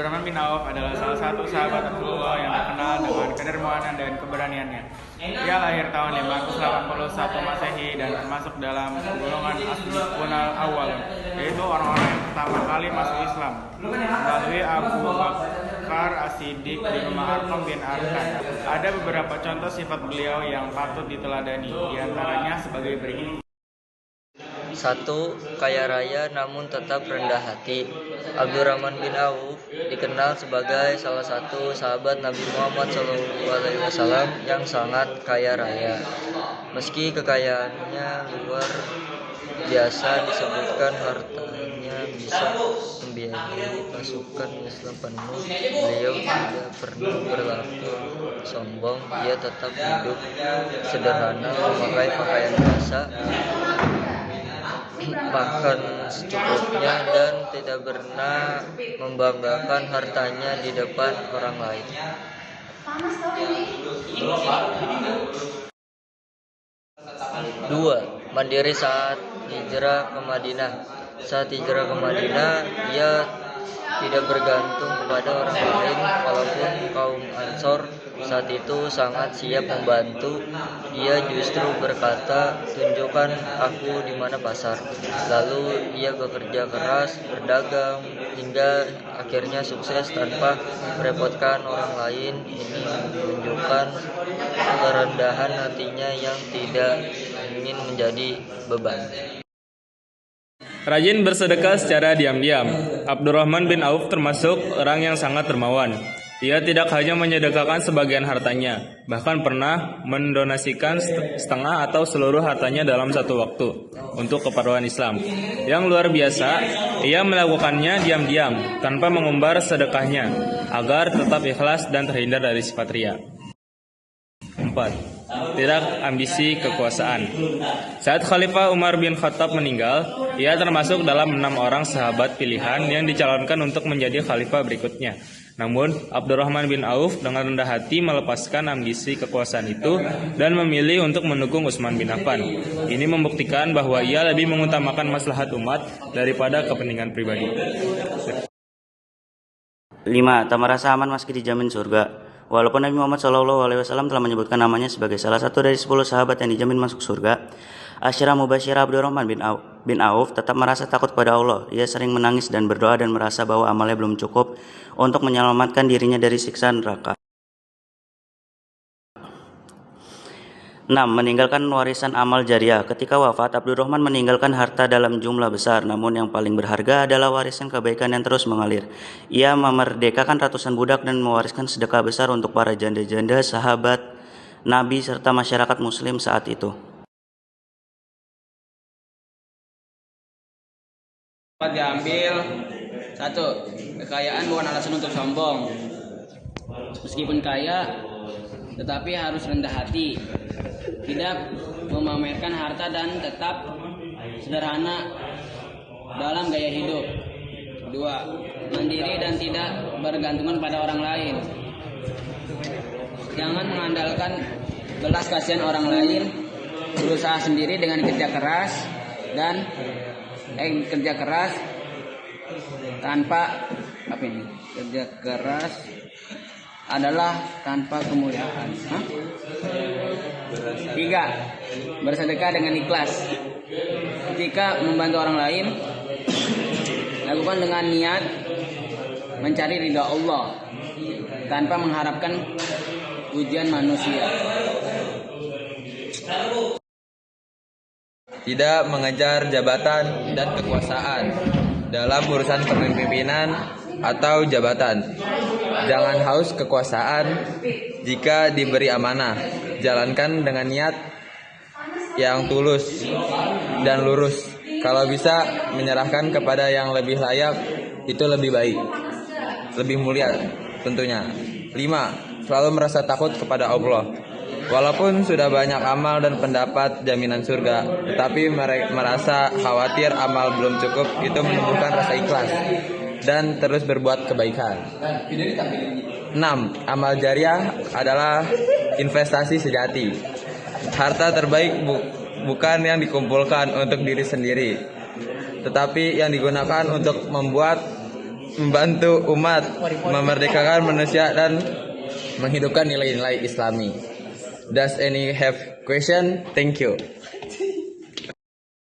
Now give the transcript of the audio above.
Abdurrahman bin Auf adalah salah satu sahabat Rasulullah yang terkenal dengan kedermawanan dan keberaniannya. Ia lahir tahun 581 Masehi dan termasuk dalam golongan as-sabiqunal awwalun, yaitu orang-orang yang pertama kali masuk Islam, melalui Abu Bakar As-Siddiq bin Arqam bin Arkan. Ada beberapa contoh sifat beliau yang patut diteladani, diantaranya sebagai berikut. 1. Kaya raya namun tetap rendah hati. Abdurrahman bin Auf dikenal sebagai salah satu sahabat Nabi Muhammad SAW yang sangat kaya raya. Meski kekayaannya luar biasa, disebutkan hartanya bisa membiayai pasukan Islam penuh. Beliau tidak pernah berlaku sombong. Ia tetap hidup sederhana, memakai pakaian biasa, makan secukupnya, dan tidak pernah membanggakan hartanya di depan orang lain. 2. Mandiri saat hijrah ke Madinah. Saat hijrah ke Madinah, ia tidak bergantung kepada orang lain, walaupun kaum Ansor saat itu sangat siap membantu. Ia justru berkata, "Tunjukkan aku di mana pasar." Lalu ia bekerja keras, berdagang, hingga akhirnya sukses tanpa merepotkan orang lain. Ini menunjukkan kerendahan hatinya yang tidak ingin menjadi beban. Rajin bersedekah secara diam-diam. Abdurrahman bin Auf termasuk orang yang sangat dermawan. Ia tidak hanya menyedekahkan sebagian hartanya, bahkan pernah mendonasikan setengah atau seluruh hartanya dalam satu waktu untuk keperluan Islam. Yang luar biasa, ia melakukannya diam-diam tanpa mengumbar sedekahnya agar tetap ikhlas dan terhindar dari sifat riya. 4. Tidak ambisi kekuasaan. Saat Khalifah Umar bin Khattab meninggal, ia termasuk dalam 6 orang sahabat pilihan yang dicalonkan untuk menjadi khalifah berikutnya. Namun, Abdurrahman bin Auf dengan rendah hati melepaskan ambisi kekuasaan itu dan memilih untuk mendukung Utsman bin Affan. Ini membuktikan bahwa ia lebih mengutamakan maslahat umat daripada kepentingan pribadi. 5. Tak merasa aman meski dijamin surga. Walaupun Nabi Muhammad SAW telah menyebutkan namanya sebagai salah satu dari 10 sahabat yang dijamin masuk surga, Asyirah Mubasyirah Abdurrahman bin Auf tetap merasa takut kepada Allah. Ia sering menangis dan berdoa dan merasa bahwa amalnya belum cukup untuk menyelamatkan dirinya dari siksa neraka. 6. Meninggalkan warisan amal jariah. Ketika wafat, Abdurrahman meninggalkan harta dalam jumlah besar, namun yang paling berharga adalah warisan kebaikan yang terus mengalir. Ia memerdekakan ratusan budak dan mewariskan sedekah besar untuk para janda-janda, sahabat Nabi, serta masyarakat muslim saat itu. Dapat diambil. 1. Kekayaan bukan alasan untuk sombong. Meskipun kaya, tetapi harus rendah hati, tidak memamerkan harta dan tetap sederhana dalam gaya hidup. 2. Mandiri dan tidak bergantungan pada orang lain. Jangan mengandalkan belas kasihan orang lain, berusaha sendiri dengan kerja keras tanpa kerja keras adalah tanpa kemuliaan. 3. Bersedekah dengan ikhlas. Ketika membantu orang lain, lakukan dengan niat mencari ridha Allah tanpa mengharapkan pujian manusia. Tidak mengejar jabatan dan kekuasaan dalam urusan kepemimpinan atau jabatan. Jangan haus kekuasaan jika diberi amanah. Jalankan dengan niat yang tulus dan lurus. Kalau bisa menyerahkan kepada yang lebih layak, itu lebih baik, lebih mulia tentunya. 5. Selalu merasa takut kepada Allah. Walaupun sudah banyak amal dan pendapat jaminan surga, tetapi merasa khawatir amal belum cukup, itu menumbuhkan rasa ikhlas dan terus berbuat kebaikan. 6. Amal jariah adalah investasi sejati. Harta terbaik bukan yang dikumpulkan untuk diri sendiri, tetapi yang digunakan untuk membuat membantu umat, memerdekakan manusia dan menghidupkan nilai-nilai Islami. Does any have question? Thank you.